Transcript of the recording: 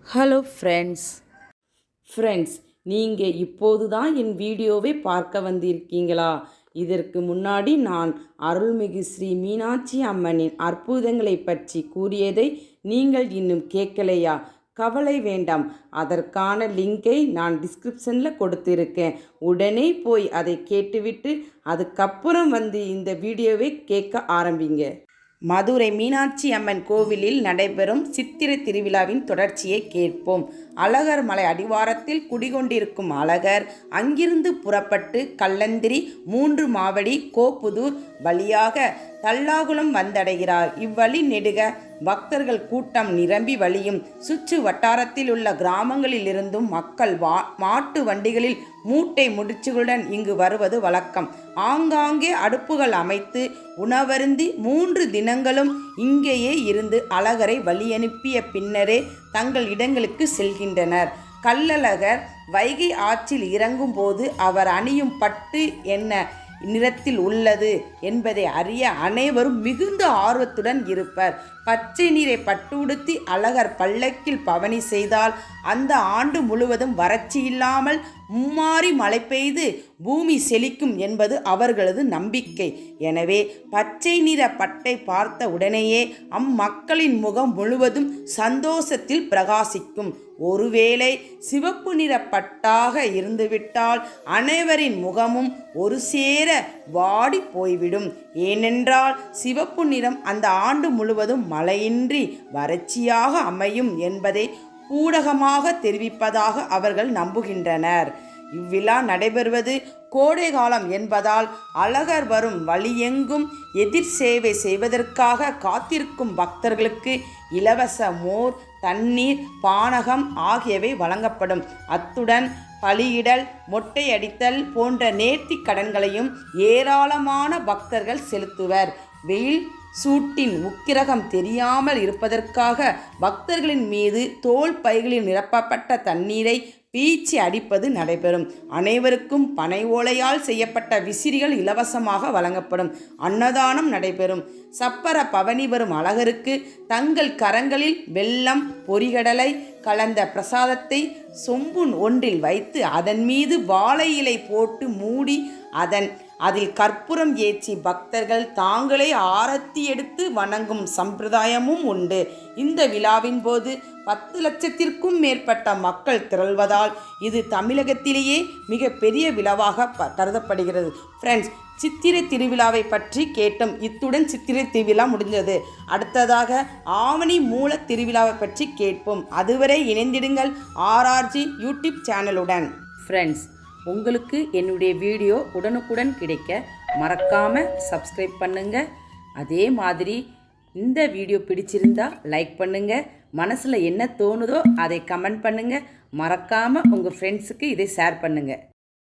Hello friends, நீங்கள் இப்போது தான் என் வீடியோவை பார்க்க வந்திருக்கீங்களா? இதற்கு முன்னாடி நான் அருள்மிகு ஸ்ரீ மீனாட்சி அம்மனின் அற்புதங்களை பற்றி கூறியதை நீங்கள் இன்னும் கேட்கலையா? கவலை வேண்டாம், அதற்கான லிங்கை நான் டிஸ்கிரிப்ஷனில் கொடுத்துருக்கேன். உடனே போய் அதை கேட்டுவிட்டு அதுக்கப்புறம் வந்து இந்த வீடியோவை கேட்க ஆரம்பிங்க. மதுரை மீனாட்சி அம்மன் கோவிலில் நடைபெறும் சித்திரை திருவிழாவின் தொடர்ச்சியை கேட்போம். அழகர் மலை அடிவாரத்தில் குடிகொண்டிருக்கும் அழகர் அங்கிருந்து புறப்பட்டு கல்லந்திரி 3 மாவடி கோப்புதூர் வழியாக தல்லாகுளம் வந்தடைகிறார். இவ்வழி நெடுக பக்தர்கள் கூட்டம் நிரம்பி வழியும். சுற்று வட்டாரத்தில் உள்ள கிராமங்களிலிருந்தும் மக்கள் மாட்டு வண்டிகளில் மூட்டை முடிச்சுகளுடன் இங்கு வருவது வழக்கம். ஆங்காங்கே அடுப்புகள் அமைத்து உணவருந்தி 3 தினங்களும் இங்கேயே இருந்து அழகரை வழியனுப்பிய பின்னரே தங்கள் இடங்களுக்கு செல்கின்றனர். கள்ளழகர் வைகை ஆற்றில் இறங்கும் போது அவர் அணியும் பட்டு என்ன நிறத்தில் உள்ளது என்பதை அறிய அனைவரும் மிகுந்த ஆர்வத்துடன் இருப்பர். பச்சை நீரை பட்டு உடுத்தி அழகர் பல்லக்கில் பவனி செய்தால் அந்த ஆண்டு முழுவதும் வறட்சி இல்லாமல் மும்மாறி மழை பெய்து பூமி செழிக்கும் என்பது அவர்களது நம்பிக்கை. எனவே பச்சை நிற பட்டை பார்த்த உடனேயே அம்மக்களின் முகம் முழுவதும் சந்தோஷத்தில் பிரகாசிக்கும். ஒருவேளை சிவப்பு நிற பட்டாக இருந்துவிட்டால் அனைவரின் முகமும் ஒரு சேர வாடி போய்விடும். ஏனென்றால் சிவப்பு நிறம் அந்த ஆண்டு முழுவதும் மழையின்றி வறட்சியாக அமையும் என்பதை ஊடகமாக தெரிவிப்பதாக அவர்கள் நம்புகின்றனர். இவ்விழா நடைபெறுவது கோடை காலம் என்பதால் அழகர் வரும் வழியெங்கும் எதிர் சேவை செய்வதற்காக காத்திருக்கும் பக்தர்களுக்கு இலவச மோர், தண்ணீர், பானகம் ஆகியவை வழங்கப்படும். அத்துடன் பலியிடல், மொட்டையடித்தல் போன்ற நேர்த்தி கடன்களையும் ஏராளமான பக்தர்கள் செலுத்துவர். வெயில் சூட்டின் உக்கிரகம் தெரியாமல் இருப்பதற்காக பக்தர்களின் மீது தோல் பைகளில் நிரப்பப்பட்ட தண்ணீரை பீச்சி அடிப்பது நடைபெறும். அனைவருக்கும் பனை ஓலையால் செய்யப்பட்ட விசிறிகள் இலவசமாக வழங்கப்படும். அன்னதானம் நடைபெறும். சப்பர பவனி வரும் அழகருக்கு தங்கள் கரங்களில் வெல்லம், பொரிகடலை கலந்த பிரசாதத்தை சொம்பு ஒன்றில் வைத்து அதன் மீது வாழை இலை போட்டு மூடி அதில் கற்பூரம் ஏற்றி பக்தர்கள் தாங்களே ஆரத்தி எடுத்து வணங்கும் சம்பிரதாயமும் உண்டு. இந்த விழாவின் போது 10 லட்சத்திற்கும் மேற்பட்ட மக்கள் திரள்வதால் இது தமிழகத்திலேயே மிக பெரிய விழாவாக கருதப்படுகிறது. ஃப்ரெண்ட்ஸ், சித்திரை திருவிழாவை பற்றி கேட்டோம். இத்துடன் சித்திரை திருவிழா முடிஞ்சது. அடுத்ததாக ஆவணி மூல திருவிழாவை பற்றி கேட்போம். அதுவரை இணைந்திடுங்கள் RRG யூடியூப் சேனலுடன். ஃப்ரெண்ட்ஸ், உங்களுக்கு என்னுடைய வீடியோ உடனுக்குடன் கிடைக்க மறக்காமல் சப்ஸ்கிரைப் பண்ணுங்கள். அதே மாதிரி இந்த வீடியோ பிடிச்சிருந்தா லைக் பண்ணுங்கள். மனசில் என்ன தோணுதோ அதை கமெண்ட் பண்ணுங்கள். மறக்காமல் உங்கள் ஃப்ரெண்ட்ஸுக்கு இதை ஷேர் பண்ணுங்கள்.